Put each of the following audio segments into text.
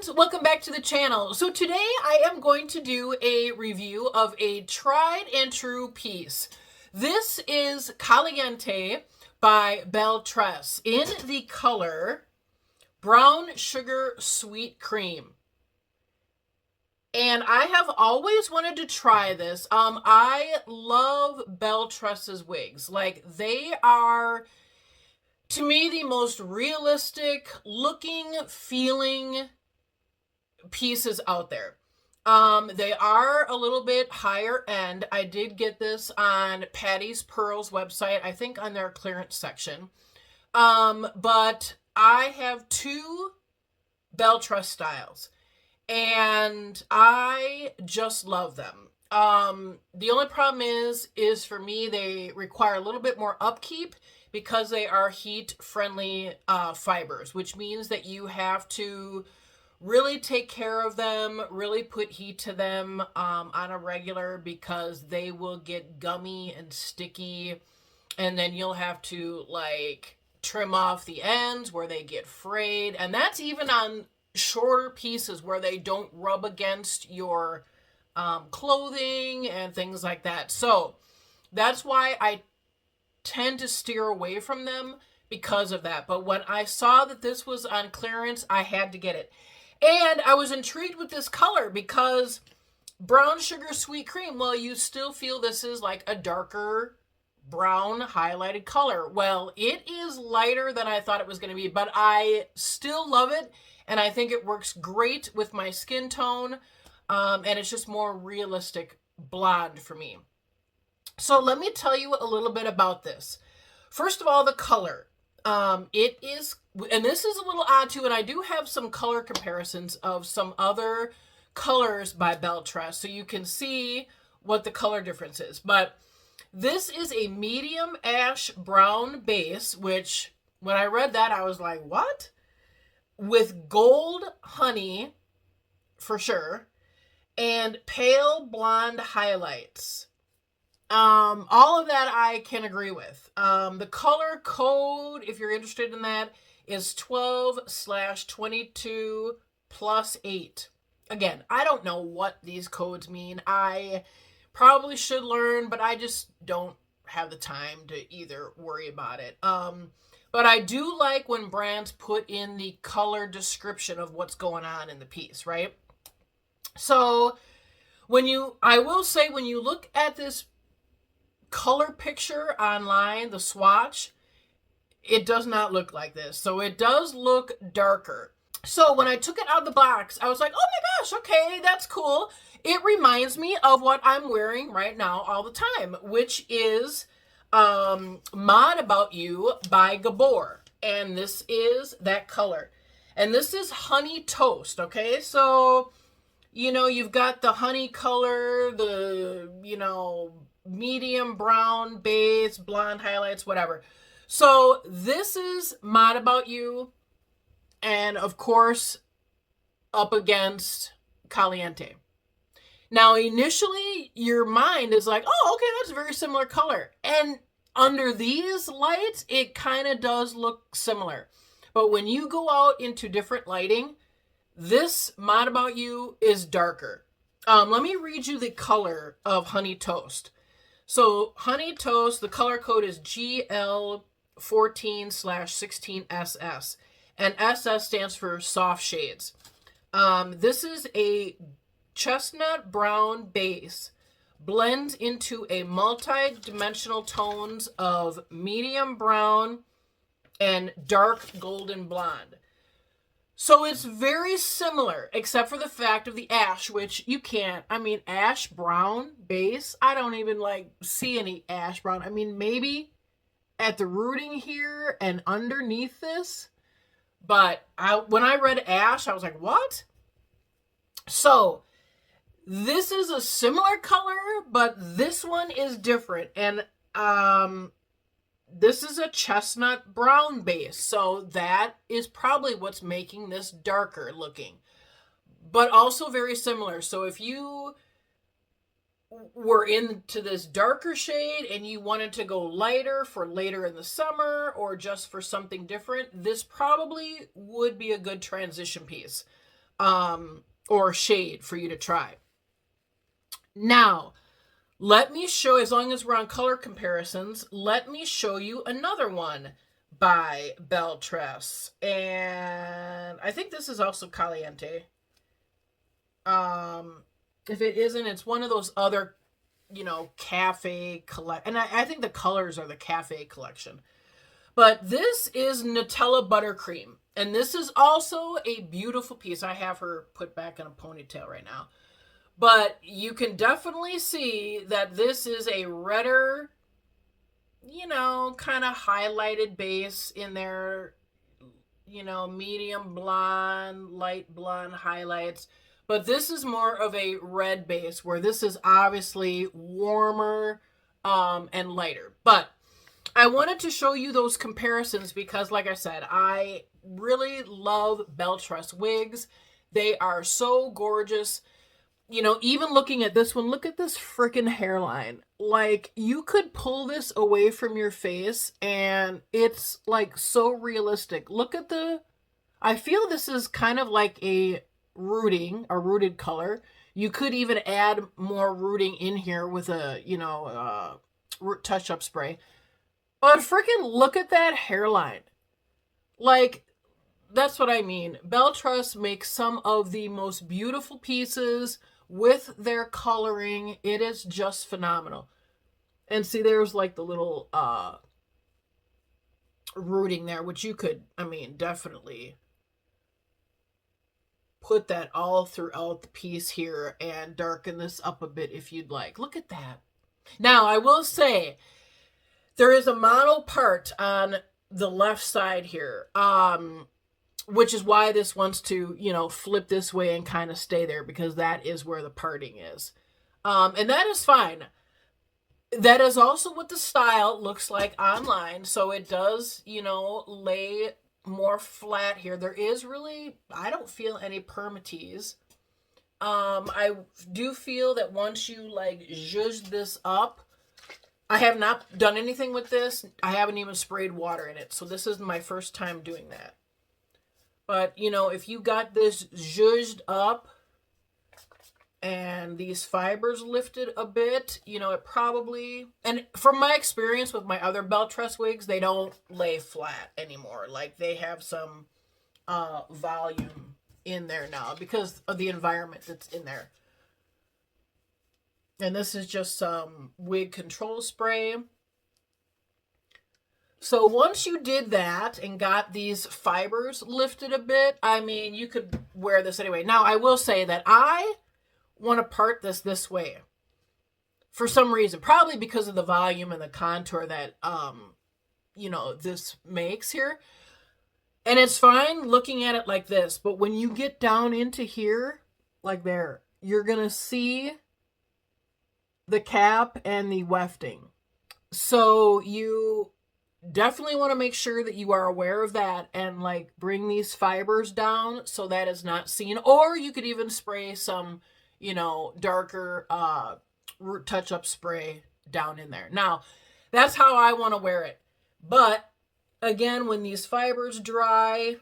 friends, welcome back to the channel. So today I am going to do a review of a tried and true piece. This is Caliente by Belle Tress in the color Brown Sugar Sweet Cream. And I have always wanted to try this. I love Belle Tress's wigs. Like, they are, to me, the most realistic looking, feeling pieces out there. They are a little bit higher end. I did get this on Patty's Pearls website, I think on their clearance section. But I have two Belle Tress styles, and I just love them. The only problem is for me, they require a little bit more upkeep because they are heat-friendly fibers, which means that you have to really take care of them, really put heat to them on a regular, because they will get gummy and sticky, and then you'll have to like trim off the ends where they get frayed, and that's even on shorter pieces where they don't rub against your clothing and things like that. So that's why I tend to steer away from them because of that. But when I saw that this was on clearance, I had to get it. And I was intrigued with this color because Brown Sugar Sweet Cream, well, you still feel this is like a darker brown highlighted color. Well, it is lighter than I thought it was going to be, but I still love it. And I think it works great with my skin tone. And it's just more realistic blonde for me. So let me tell you a little bit about this. First of all, the color. It is, and this is a little odd too, and I do have some color comparisons of some other colors by Belle Tress, so you can see what the color difference is. But this is a medium ash brown base, which when I read that, I was like, what? With gold honey, for sure, and pale blonde highlights. All of that I can agree with. The color code, if you're interested in that, is 12/22+8. Again, I don't know what these codes mean. I probably should learn, but I just don't have the time to either worry about it. But I do like when brands put in the color description of what's going on in the piece, right? So I will say, when you look at this color picture online, the swatch, it does not look like this. So it does look darker. So when I took it out of the box, I was like, oh my gosh, okay, that's cool. It reminds me of what I'm wearing right now all the time, which is Mod About You by Gabor. And this is that color. And this is Honey Toast, okay? So, you know, you've got the honey color, the, you know, medium brown base, blonde highlights, whatever. So this is Mod About You, and of course up against Caliente. Now initially your mind is like, oh, okay, that's a very similar color, and under these lights it kind of does look similar, but when you go out into different lighting, this Mod About You is darker. Let me read you the color of Honey Toast. So Honey Toast, the color code is GL14/16SS, and SS stands for soft shades. This is a chestnut brown base, blends into a multi-dimensional tones of medium brown and dark golden blonde. So it's very similar, except for the fact of the ash, which you can't, I mean, ash brown base, I don't even like see any ash brown. I mean, maybe at the rooting here and underneath this, but when I read ash, I was like, what? So this is a similar color, but this one is different. And this is a chestnut brown base, so that is probably what's making this darker looking, but also very similar. So if you were into this darker shade and you wanted to go lighter for later in the summer or just for something different, this probably would be a good transition piece. or shade for you to try. Now, let me show, as long as we're on color comparisons, let me show you another one by Belle Tress. And I think this is also Caliente. If it isn't, it's one of those other, you know, cafe collect. And I think the colors are the cafe collection. But this is Nutella Buttercream. And this is also a beautiful piece. I have her put back in a ponytail right now. But you can definitely see that this is a redder, you know, kind of highlighted base in there. You know, medium blonde, light blonde highlights. But this is more of a red base, where this is obviously warmer and lighter. But I wanted to show you those comparisons because, like I said, I really love Belle Tress wigs. They are so gorgeous. You know, even looking at this one, look at this freaking hairline. Like, you could pull this away from your face and it's like so realistic. Look at I feel this is kind of like a rooted color. You could even add more rooting in here with a, you know, touch-up spray. But freaking look at that hairline. Like, that's what I mean. Belle Tress makes some of the most beautiful pieces with their coloring. It is just phenomenal. And see, there's like the little rooting there, which you could, I mean, definitely put that all throughout the piece here and darken this up a bit if you'd like. Look at that. Now, I will say, there is a mono part on the left side here, which is why this wants to, you know, flip this way and kind of stay there, because that is where the parting is. And that is fine. That is also what the style looks like online. So it does, you know, lay more flat here. There is really, I don't feel any permatease. I do feel that once you like zhuzh this up, I have not done anything with this. I haven't even sprayed water in it. So this is my first time doing that. But, you know, if you got this zhuzhed up and these fibers lifted a bit, you know, it probably, and from my experience with my other Belle Tress wigs, they don't lay flat anymore. Like, they have some volume in there now because of the environment that's in there. And this is just some wig control spray. So once you did that and got these fibers lifted a bit, I mean, you could wear this anyway. Now, I will say that I want to part this way for some reason, probably because of the volume and the contour that, you know, this makes here. And it's fine looking at it like this, but when you get down into here, like there, you're going to see the cap and the wefting. So you definitely want to make sure that you are aware of that and like bring these fibers down so that is not seen. Or you could even spray some, you know, darker touch-up spray down in there. Now, that's how I want to wear it. But again, when these fibers dry,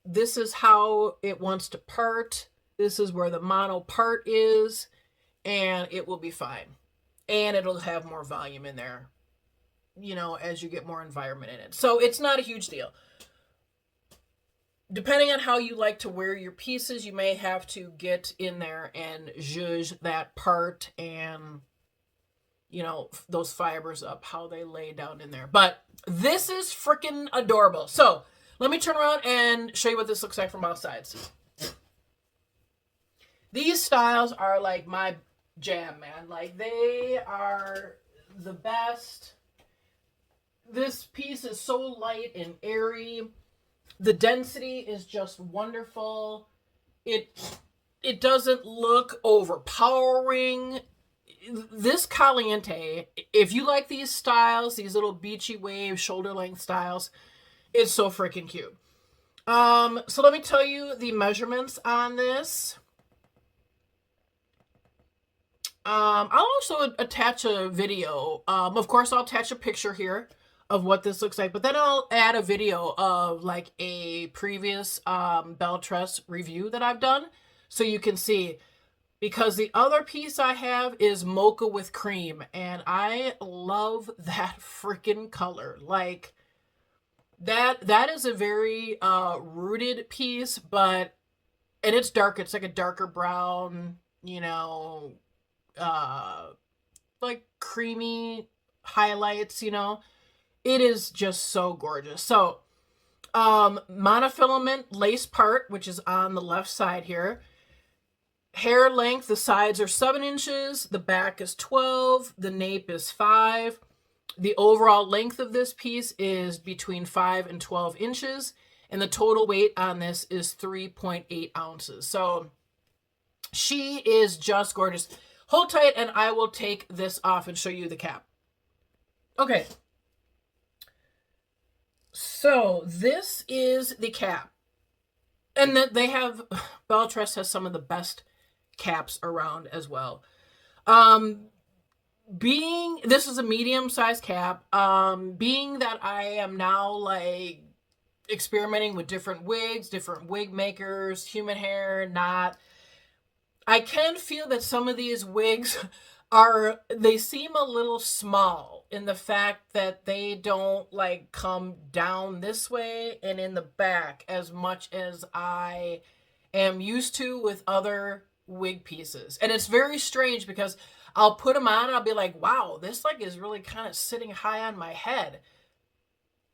this is how it wants to part. This is where the mono part is, and it will be fine. And it'll have more volume in there, you know, as you get more environment in it. So it's not a huge deal. Depending on how you like to wear your pieces, you may have to get in there and zhuzh that part and, you know, those fibers up, how they lay down in there. But this is freaking adorable. So let me turn around and show you what this looks like from both sides. These styles are like my jam, man. Like, they are the best. This piece is so light and airy. The density is just wonderful. It doesn't look overpowering. This Caliente, if you like these styles, these little beachy wave shoulder length styles, it's so freaking cute. So let me tell you the measurements on this. I'll also attach a video. Of course, I'll attach a picture here of what this looks like, but then I'll add a video of like a previous Belle Tress review that I've done so you can see, because the other piece I have is Mocha with cream, and I love that freaking color. Like that is a very rooted piece, but and it's dark, it's like a darker brown, you know, like creamy highlights, you know. It is just so gorgeous. So, monofilament lace part, which is on the left side here. Hair length, the sides are 7 inches, the back is 12, the nape is 5. The overall length of this piece is between 5 and 12 inches, and the total weight on this is 3.8 ounces. So, she is just gorgeous. Hold tight, and I will take this off and show you the cap. Okay. So this is the cap, and that they have, Belle Tress has some of the best caps around as well. This is a medium-sized cap, being that I am now like experimenting with different wigs, different wig makers, human hair, not, I can feel that some of these wigs they seem a little small in the fact that they don't like come down this way and in the back as much as I am used to with other wig pieces. And it's very strange because I'll put them on and I'll be like, wow, this like is really kind of sitting high on my head.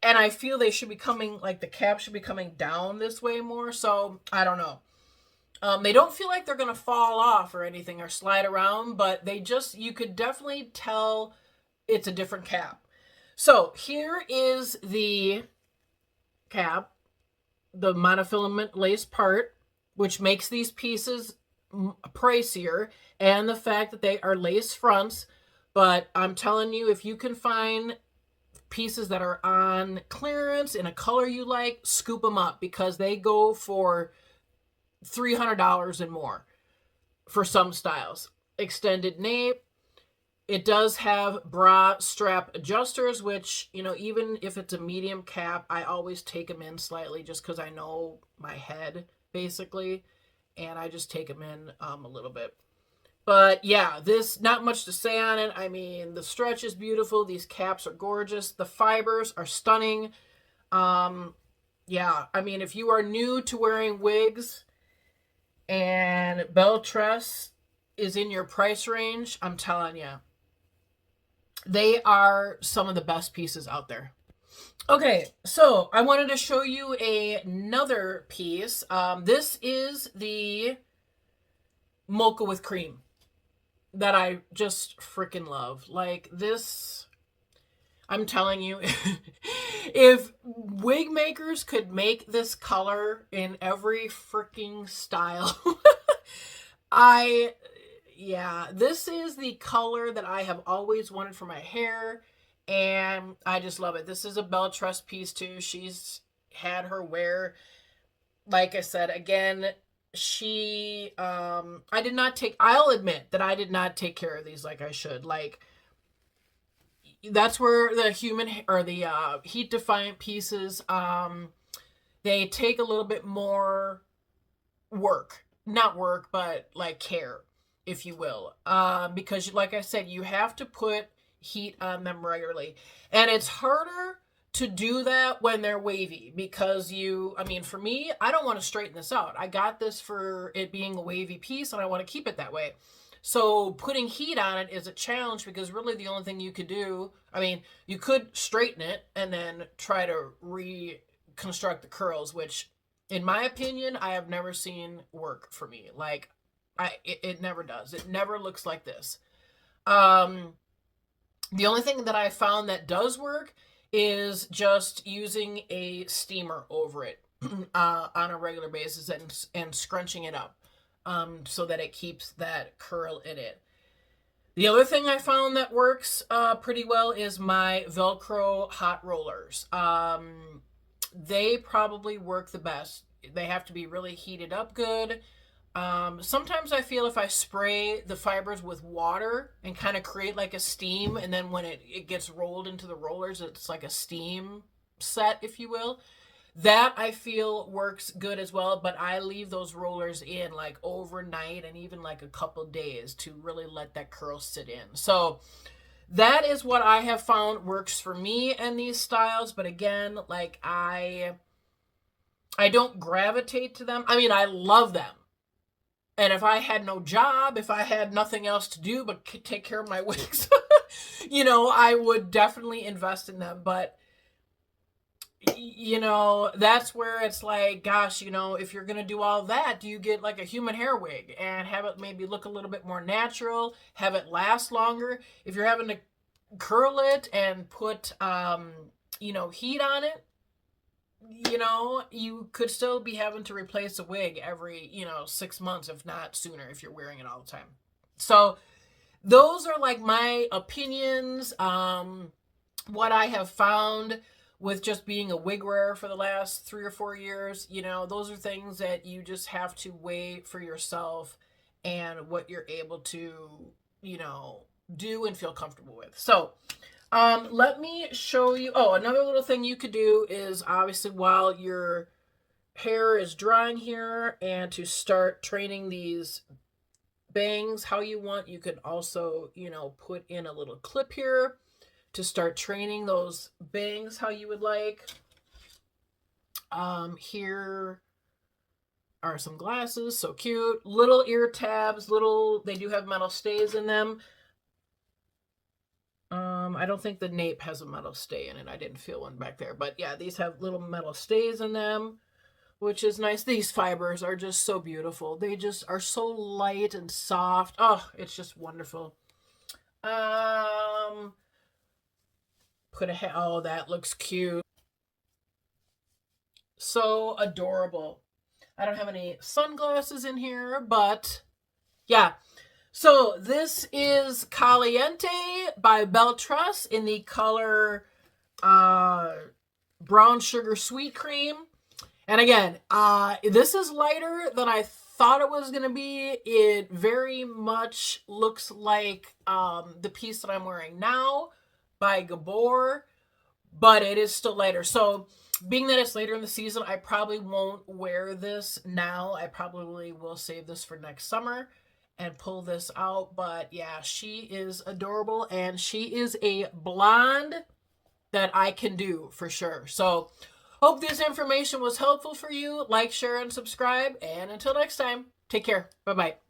And I feel they should be coming, like the cap should be coming down this way more. So I don't know. They don't feel like they're going to fall off or anything or slide around, but they just, you could definitely tell it's a different cap. So here is the cap, the monofilament lace part, which makes these pieces pricier, and the fact that they are lace fronts. But I'm telling you, if you can find pieces that are on clearance in a color you like, scoop them up, because they go for $300 and more for some styles. Extended nape. It does have bra strap adjusters, which, you know, even if it's a medium cap, I always take them in slightly just because I know my head, basically, and I just take them in a little bit. But yeah, this, not much to say on it. I mean, the stretch is beautiful. These caps are gorgeous. The fibers are stunning. Yeah, I mean, if you are new to wearing wigs and Belle Tress is in your price range, I'm telling you, they are some of the best pieces out there. Okay, so I wanted to show you another piece. This is the Mocha with cream that I just freaking love. Like this, I'm telling you, if wig makers could make this color in every freaking style, yeah, this is the color that I have always wanted for my hair, and I just love it. This is a Belle Tress piece too. She's had her wear, like I said, again, I'll admit that I did not take care of these like I should. Like, that's where the heat defiant pieces, they take a little bit more work, not work, but like care, if you will, because like I said, you have to put heat on them regularly, and it's harder to do that when they're wavy, because for me, I don't want to straighten this out. I got this for it being a wavy piece, and I want to keep it that way. So putting heat on it is a challenge, because really the only thing you could do, you could straighten it and then try to reconstruct the curls, which in my opinion, I have never seen work for me. Like, it never does. It never looks like this. The only thing that I found that does work is just using a steamer over it on a regular basis and scrunching it up so that it keeps that curl in it. The other thing I found that works pretty well is my Velcro hot rollers. They probably work the best. They have to be really heated up good. Sometimes I feel if I spray the fibers with water and kind of create like a steam, and then when it gets rolled into the rollers, it's like a steam set, if you will. That I feel works good as well, but I leave those rollers in like overnight and even like a couple days to really let that curl sit in. So that is what I have found works for me and these styles. But again, like I don't gravitate to them. I mean, I love them. And if I had no job, if I had nothing else to do but take care of my wigs, you know, I would definitely invest in them. But, you know, that's where it's like, gosh, you know, if you're going to do all that, do you get like a human hair wig and have it maybe look a little bit more natural, have it last longer? If you're having to curl it and put, you know, heat on it, you know, you could still be having to replace a wig every, you know, 6 months, if not sooner, if you're wearing it all the time. So those are like my opinions. What I have found with just being a wig wearer for the last 3 or 4 years, you know, those are things that you just have to weigh for yourself and what you're able to, you know, do and feel comfortable with. So let me show you. Oh, another little thing you could do is obviously while your hair is drying here and to start training these bangs how you want, you could also, you know, put in a little clip here to start training those bangs how you would like. Here are some glasses, so cute. Little ear tabs, they do have metal stays in them. I don't think the Nape has a metal stay in it. I didn't feel one back there. But yeah, these have little metal stays in them, which is nice. These fibers are just so beautiful. They just are so light and soft. Oh, it's just wonderful. Oh, that looks cute. So adorable. I don't have any sunglasses in here, but yeah. So this is Caliente by Belle Tress in the color Brown Sugar Sweet Cream. And again, this is lighter than I thought it was going to be. It very much looks like the piece that I'm wearing now by Gabor, but it is still lighter. So being that it's later in the season, I probably won't wear this now. I probably will save this for next summer and pull this out. But yeah, she is adorable, and she is a blonde that I can do for sure. So hope this information was helpful for you. Like, share, and subscribe. And until next time, take care. Bye-bye.